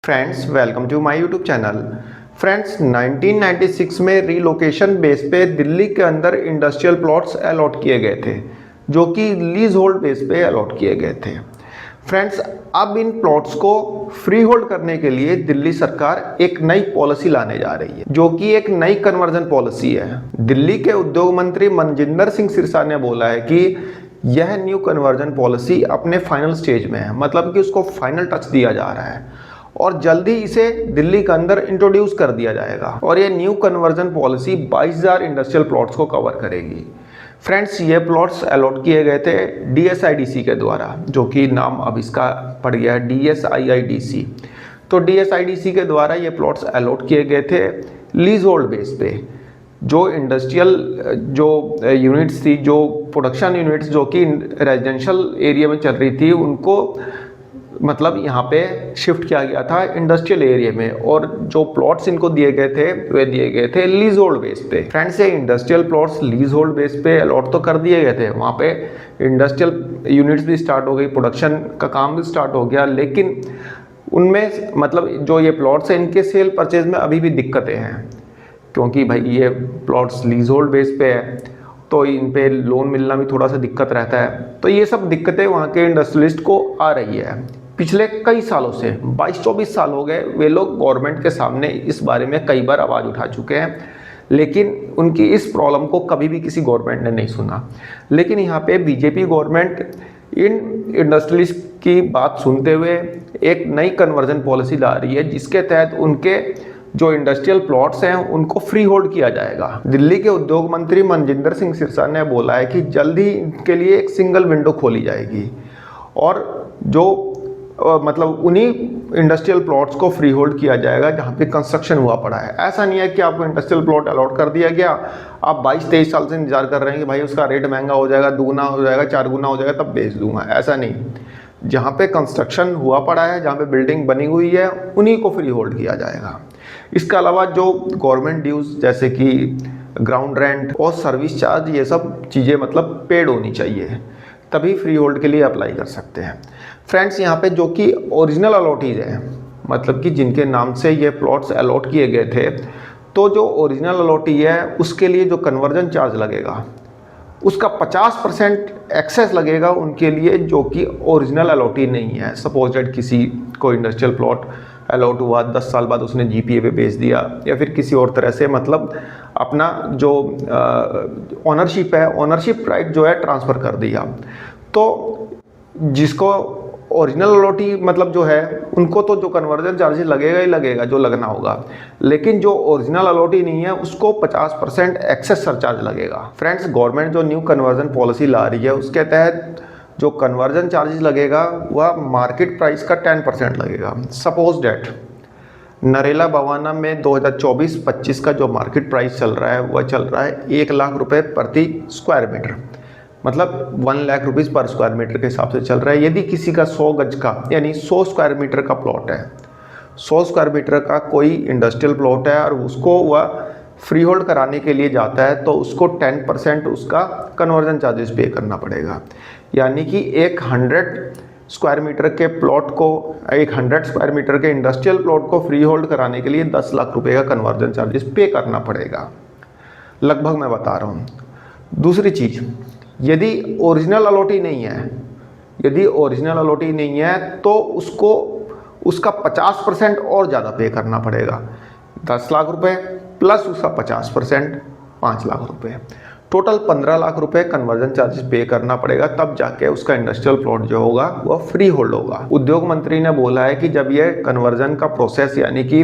Friends welcome to my YouTube channel. Friends 1996 में relocation base पे दिल्ली के अंदर इंडस्ट्रियल प्लॉट्स अलॉट किए गए थे जो कि लीज होल्ड बेस पे अलॉट किए गए थे। फ्रेंड्स अब इन प्लॉट्स को फ्री होल्ड करने के लिए दिल्ली सरकार एक नई पॉलिसी लाने जा रही है जो कि एक नई कन्वर्जन पॉलिसी है। दिल्ली के उद्योग मंत्री मनजिंदर सिंह सिरसा ने बोला है कि यह न्यू कन्वर्जन पॉलिसी अपने फाइनल स्टेज में है, मतलब कि उसको फाइनल टच दिया जा रहा है और जल्दी इसे दिल्ली के अंदर इंट्रोड्यूस कर दिया जाएगा और ये new conversion policy 22,000 industrial plots को कवर करेगी। फ्रेंड्स ये प्लॉट्स अलॉट किए गए थे DSIDC के द्वारा, जो कि नाम अब इसका पड़ गया है DSIIDC। तो DSIDC के द्वारा ये प्लॉट्स अलॉट किए गए थे लीज होल्ड बेस पे। जो इंडस्ट्रियल जो यूनिट्स थी, जो प्रोडक्शन यूनिट्स जो कि रेजिडेंशियल एरिया में चल रही थी, उनको मतलब यहाँ पे शिफ्ट किया गया था इंडस्ट्रियल एरिया में, और जो प्लॉट्स इनको दिए गए थे वे दिए गए थे लीज होल्ड बेस पे। फ्रेंड्स ये industrial plots lease hold base पे अलॉट तो कर दिए गए थे, वहाँ पे इंडस्ट्रियल यूनिट्स भी स्टार्ट हो गई, प्रोडक्शन का काम भी स्टार्ट हो गया, लेकिन उनमें मतलब जो ये प्लॉट्स हैं इनके सेल परचेज में अभी भी दिक्कतें हैं, क्योंकि भाई ये प्लॉट्स लीज होल्ड बेस पे है तो इन पे लोन मिलना भी थोड़ा सा दिक्कत रहता है। तो ये सब दिक्कतें वहाँ के इंडस्ट्रियलिस्ट को आ रही है। पिछले कई सालों से 22-24 साल हो गए वे लोग गवर्नमेंट के सामने इस बारे में कई बार आवाज़ उठा चुके हैं, लेकिन उनकी इस प्रॉब्लम को कभी भी किसी गवर्नमेंट ने नहीं सुना। लेकिन यहाँ पे बीजेपी गवर्नमेंट इन इंडस्ट्रियलिस्ट की बात सुनते हुए एक नई कन्वर्जन पॉलिसी ला रही है, जिसके तहत उनके जो इंडस्ट्रियल प्लॉट्स हैं उनको फ्री होल्ड किया जाएगा। दिल्ली के उद्योग मंत्री मनजिंदर सिंह सिरसा ने बोला है कि जल्द ही इनके लिए एक सिंगल विंडो खोली जाएगी और जो मतलब उन्हीं इंडस्ट्रियल प्लॉट्स को फ्री होल्ड किया जाएगा जहाँ पे कंस्ट्रक्शन हुआ पड़ा है। ऐसा नहीं है कि आपको इंडस्ट्रियल प्लॉट अलॉट कर दिया गया, आप 22-23 साल से इंतजार कर रहे हैं कि भाई उसका रेट महंगा हो जाएगा, दुगुना हो जाएगा, 4 गुना हो जाएगा तब बेच दूंगा। ऐसा नहीं, जहाँ पे कंस्ट्रक्शन हुआ पड़ा है, जहाँ पे बिल्डिंग बनी हुई है, उन्हीं को फ्री होल्ड किया जाएगा। इसके अलावा जो गवर्नमेंट ड्यूज जैसे कि ग्राउंड रेंट और सर्विस चार्ज, ये सब चीज़ें मतलब पेड होनी चाहिए, तभी फ्री होल्ड के लिए अप्लाई कर सकते हैं। फ्रेंड्स यहाँ पे जो कि ओरिजिनल अलॉटीज हैं, मतलब कि जिनके नाम से ये प्लॉट्स अलॉट किए गए थे, तो जो ओरिजिनल अलॉटी है उसके लिए जो कन्वर्जन चार्ज लगेगा उसका 50% एक्सेस लगेगा उनके लिए जो कि ओरिजिनल अलॉटी नहीं है। सपोज दैट किसी को इंडस्ट्रियल प्लॉट अलॉट हुआ, 10 साल बाद उसने GPA पे बेच दिया या फिर किसी और तरह से मतलब अपना जो ऑनरशिप है, ऑनरशिप राइट जो है ट्रांसफ़र कर दिया, तो जिसको ओरिजिनल अलॉटी मतलब जो है उनको तो जो कन्वर्जन चार्जेस लगेगा ही लगेगा, जो लगना होगा, लेकिन जो ओरिजिनल अलॉटी नहीं है उसको 50% एक्सेस सरचार्ज लगेगा। फ्रेंड्स गवर्नमेंट जो न्यू कन्वर्जन पॉलिसी ला रही है उसके तहत जो कन्वर्जन चार्जेस लगेगा वह मार्केट प्राइस का 10% लगेगा। सपोज डेट नरेला बवाना में 2024-25 का जो मार्केट प्राइस चल रहा है वह चल रहा है 1 लाख रुपये प्रति स्क्वायर मीटर, मतलब 1 लाख रुपीज़ पर स्क्वायर मीटर के हिसाब से चल रहा है। यदि किसी का 100 गज का यानी 100 स्क्वायर मीटर का प्लॉट है, 100 स्क्वायर मीटर का कोई इंडस्ट्रियल प्लॉट है और उसको वह फ्री होल्ड कराने के लिए जाता है, तो उसको 10% उसका कन्वर्जन चार्जेस पे करना पड़ेगा। यानी कि एक 100 स्क्वायर मीटर के प्लॉट को, एक 100 स्क्वायर मीटर के इंडस्ट्रियल प्लॉट को फ्री होल्ड कराने के लिए 10 लाख रुपए का कन्वर्जन चार्जेस पे करना पड़ेगा, लगभग मैं बता रहा हूँ। दूसरी चीज़, यदि ओरिजिनल अलॉटी नहीं है, यदि ओरिजिनल अलॉटी नहीं है तो उसको उसका 50% और ज़्यादा पे करना पड़ेगा। 10 लाख रुपए प्लस उसका 50% 5 लाख रुपए, टोटल 15 लाख रुपए कन्वर्जन चार्जेस पे करना पड़ेगा, तब जाके उसका इंडस्ट्रियल प्लॉट जो होगा वह फ्री होल्ड होगा। उद्योग मंत्री ने बोला है कि जब यह कन्वर्जन का प्रोसेस यानी कि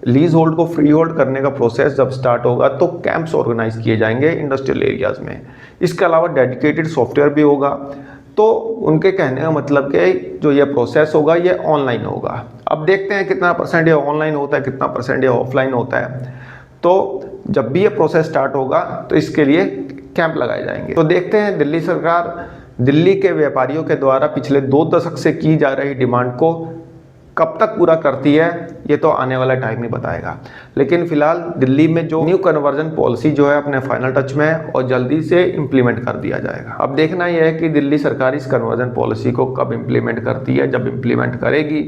लीज होल्ड को फ्री होल्ड करने का प्रोसेस जब स्टार्ट होगा तो कैंप्स ऑर्गेनाइज किए जाएंगे इंडस्ट्रियल एरियाज़ में। इसके अलावा डेडिकेटेड सॉफ्टवेयर भी होगा। तो उनके कहने का मतलब कि जो ये प्रोसेस होगा ये ऑनलाइन होगा। अब देखते हैं कितना परसेंट ये ऑनलाइन होता है, कितना परसेंट ये ऑफलाइन होता है। तो जब भी ये प्रोसेस स्टार्ट होगा तो इसके लिए कैंप लगाए जाएंगे। तो देखते हैं दिल्ली सरकार दिल्ली के व्यापारियों के द्वारा पिछले 2 दशक से की जा रही डिमांड को कब तक पूरा करती है, ये तो आने वाला टाइम ही बताएगा। लेकिन फिलहाल दिल्ली में जो न्यू कन्वर्जन पॉलिसी जो है अपने फाइनल टच में है और जल्दी से इम्प्लीमेंट कर दिया जाएगा। अब देखना यह है कि दिल्ली सरकार इस कन्वर्जन पॉलिसी को कब इम्प्लीमेंट करती है। जब इम्प्लीमेंट करेगी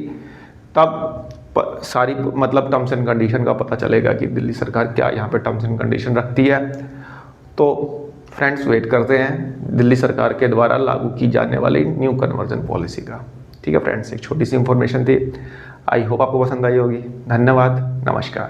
तब सारी मतलब टर्म्स एंड कंडीशन का पता चलेगा कि दिल्ली सरकार क्या यहाँ पे टर्म्स एंड कंडीशन रखती है। तो फ्रेंड्स वेट करते हैं दिल्ली सरकार के द्वारा लागू की जाने वाली न्यू कन्वर्जन पॉलिसी का। ठीक है फ्रेंड्स, एक छोटी सी इंफॉर्मेशन थी, आई होप आपको पसंद आई होगी। धन्यवाद, नमस्कार।